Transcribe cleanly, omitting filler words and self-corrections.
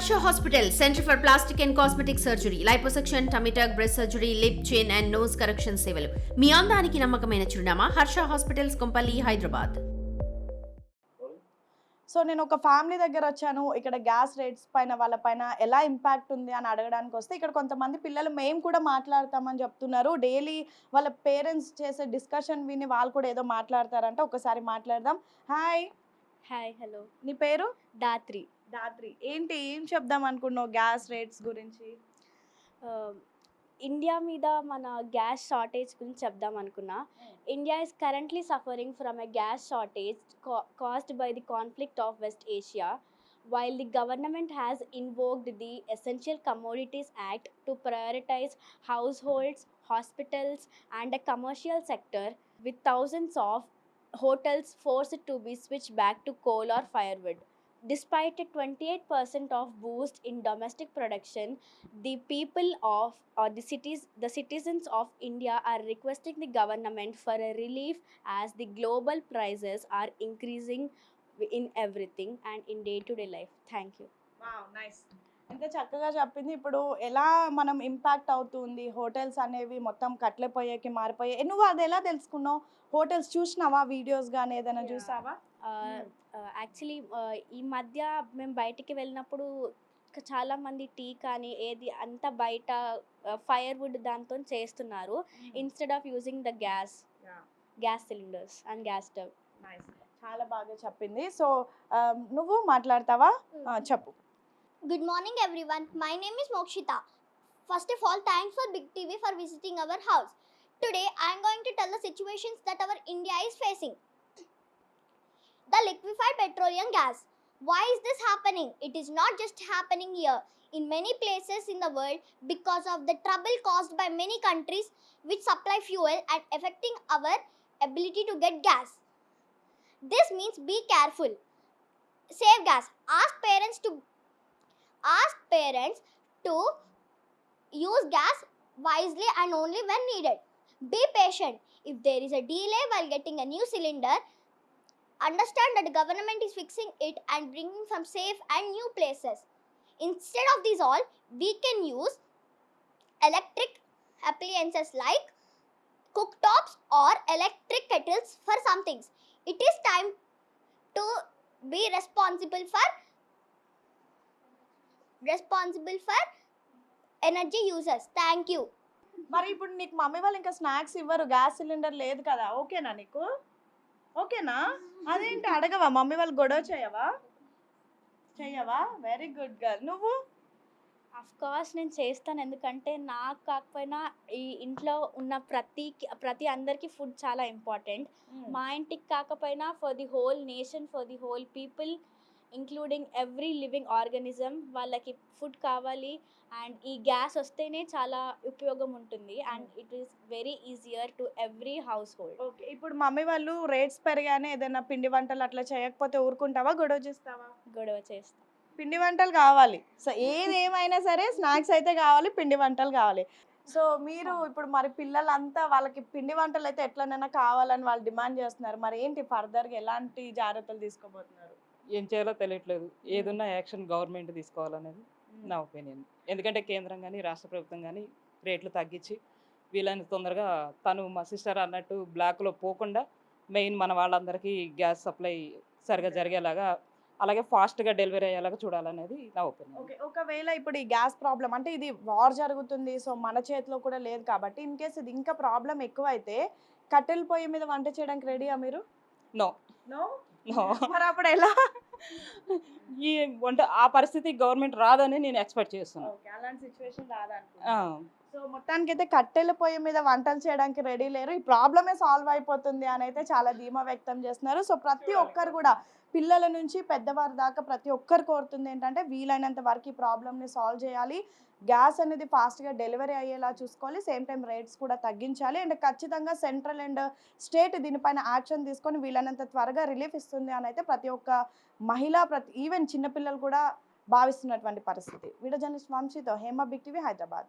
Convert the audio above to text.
Harsha Hospital, Center for Plastic and Cosmetic Surgery, Liposuction, Tummy tuck, breast surgery, lip, chin and nose correction సేవలు. మీ అందానికి నమ్మకమైన చిరునామా Harsha hospitals Kompally Hyderabad. So నేను ఒక family దగ్గర వచ్చాను. ఇక్కడ గ్యాస్ రేట్స్ పైన వాళ్ళ పైన ఎలా ఇంపాక్ట్ ఉంది అని అడగడానికి వస్తే ఇక్కడ కొంతమంది పిల్లలు మేము కూడా మాట్లాడతామని చెప్తున్నారు. డైలీ వాళ్ళ పేరెంట్స్ చేసే డిస్కషన్ విని వాళ్ళు కూడా ఏదో మాట్లాడతారంట. ఒకసారి మాట్లాడదాం. హాయ్. హాయ్ హలో నీ పేరు? దాత్రి. దాత్రి. ఏంటి ఏం చెప్దాం అనుకున్నావు గ్యాస్ రేట్స్ గురించి? ఇండియా మీద మన గ్యాస్ షార్టేజ్ గురించి చెప్దాం అనుకున్నా. India is currently suffering from a gas shortage caused by the conflict of West Asia. While the government has invoked the Essential Commodities Act to prioritize households, hospitals and the commercial sector, with thousands of hotels forced to be switched back to coal or firewood. Despite a 28% of boost in domestic production, the people of or the citizens of India are requesting the government for a relief as the global prices are increasing in everything and in day-to-day life. Thank you. Wow, nice. ఎంత చక్కగా చెప్పింది. ఇప్పుడు ఎలా మనం impact అవుతుంది, hotels అనేవి మొత్తం కట్లే పొయ్యకి మారిపోయాయి. నువ్వు అది ఎలా తెలుసుకున్నావు? హోటల్స్ చూసినావా? వీడియోస్ కానీ ఏదైనా చూసావా? యాక్చువల్లీ ఈ మధ్య మేము బయటికి వెళ్ళినప్పుడు చాలామంది టీ కానీ ఏది అంతా బయట ఫైర్వుడ్ దాంతో చేస్తున్నారు instead of using the gas cylinders and gas stove. Nice, చాలా బాగా చెప్పింది. సో నువ్వు మాట్లాడతావా? చెప్పు. Good morning everyone. My name is Mokshita. First of all, thanks for Big TV for visiting our house. Today I am going to tell the situations that our India is facing. The liquefied petroleum gas. Why is this happening? It is not just happening here. In many places in the world because of the trouble caused by many countries which supply fuel and affecting our ability to get gas. This means be careful. Save gas. Ask parents to use gas wisely and only when needed. Be patient. If there is a delay while getting a new cylinder, understand that the government is fixing it and bringing some safe and new places. Instead of these all, we can use electric appliances like cooktops or electric kettles for some things. It is time to be responsible for energy users. Thank you. మరి ఇప్పుడు నీకు mummy వాళ్ళు ఇంకా snacks ఇవ్వరు, gas cylinder లేదు కదా, ఓకేనా నీకు? ఓకేనా? అదేంటి అడగవా? మమ్మీ వాళ్ళు గొడవ చెయ్యవా? Very good girl. నువ్వు? అఫ్ కోర్స్ నేను చేస్తాను, ఎందుకంటే నాకు కాకపోయినా ఈ ఇంట్లో ఉన్న ప్రతి అందరికీ ఫుడ్ చాలా ఇంపార్టెంట్. మా ఇంటికి కాకపోయినా for the whole nation, for the whole people including every living organism వాళ్ళకి ఫుడ్ కావాలి. అండ్ ఈ గ్యాస్ వస్తేనే చాలా ఉపయోగం ఉంటుంది and it is very easier to every house hold. Okay, ఇప్పుడు మమ్మీ వాళ్ళు రేట్స్ పెరిగానే ఏదైనా పిండి వంటలు అట్లా చేయకపోతే ఊరుకుంటావా, గొడవ చేస్తావా? గొడవ చేస్తాం. పిండి వంటలు కావాలి. సో ఏదేమైనా సరే స్నాక్స్ అయితే కావాలి, పిండి వంటలు కావాలి. సో మీరు ఇప్పుడు మరి పిల్లలంతా వాళ్ళకి పిండి వంటలు అయితే ఎట్లనైనా కావాలని వాళ్ళు డిమాండ్ చేస్తున్నారు. మరి ఏంటి ఫర్దర్గా ఎలాంటి జాగ్రత్తలు తీసుకోబోతున్నారు? ఏం చేయాలో తెలియట్లేదు. ఏదున్నా యాక్షన్ గవర్నమెంట్ తీసుకోవాలనేది నా ఒపీనియన్. ఎందుకంటే కేంద్రం కానీ రాష్ట్ర ప్రభుత్వం కానీ రేట్లు తగ్గించి వీళ్ళని తొందరగా మా సిస్టర్ అన్నట్టు బ్లాక్లో పోకుండా మెయిన్ మన వాళ్ళందరికీ గ్యాస్ సప్లై సరిగా జరిగేలాగా, అలాగే ఫాస్ట్గా డెలివరీ అయ్యేలాగా చూడాలనేది నా ఒపీనియన్. ఓకే, ఒకవేళ ఇప్పుడు ఈ గ్యాస్ ప్రాబ్లం అంటే ఇది వార్ జరుగుతుంది, సో మన చేతిలో కూడా లేదు కాబట్టి ఇన్ కేస్ ఇది ఇంకా ప్రాబ్లం ఎక్కువ అయితే కట్టెల పొయ్యి మీద వంట చేయడానికి రెడీయా మీరు? No no. మరి అప్పుడు ఎలా? ఈ అంటే ఆ పరిస్థితి గవర్నమెంట్ రాదని నేను ఎక్స్పెక్ట్ చేస్తున్నాను. ఓకే, అలాంటి సిచ్యువేషన్ రాదనుకుంటా. సో మొత్తానికి అయితే కట్టెల పొయ్యి మీద వంటలు చేయడానికి రెడీ లేరు. ఈ ప్రాబ్లమే సాల్వ్ అయిపోతుంది అని అయితే చాలా ధీమా వ్యక్తం చేస్తున్నారు. సో ప్రతి ఒక్కరు కూడా పిల్లల నుంచి పెద్దవారి దాకా ప్రతి ఒక్కరు కోరుతుంది ఏంటంటే వీలైనంత వరకు ఈ ప్రాబ్లమ్ని సాల్వ్ చేయాలి. గ్యాస్ అనేది ఫాస్ట్గా డెలివరీ అయ్యేలా చూసుకోవాలి. సేమ్ టైం రేట్స్ కూడా తగ్గించాలి. అండ్ ఖచ్చితంగా సెంట్రల్ అండ్ స్టేట్ దీనిపైన యాక్షన్ తీసుకొని వీలైనంత త్వరగా రిలీఫ్ ఇస్తుంది అని అయితే ప్రతి ఒక్క మహిళ, ఈవెన్ చిన్నపిల్లలు కూడా భావిస్తున్నటువంటి పరిస్థితి. వీడియో జర్నలిస్ట్ వంశీతో హేమ, బిగ్ టీవీ, హైదరాబాద్.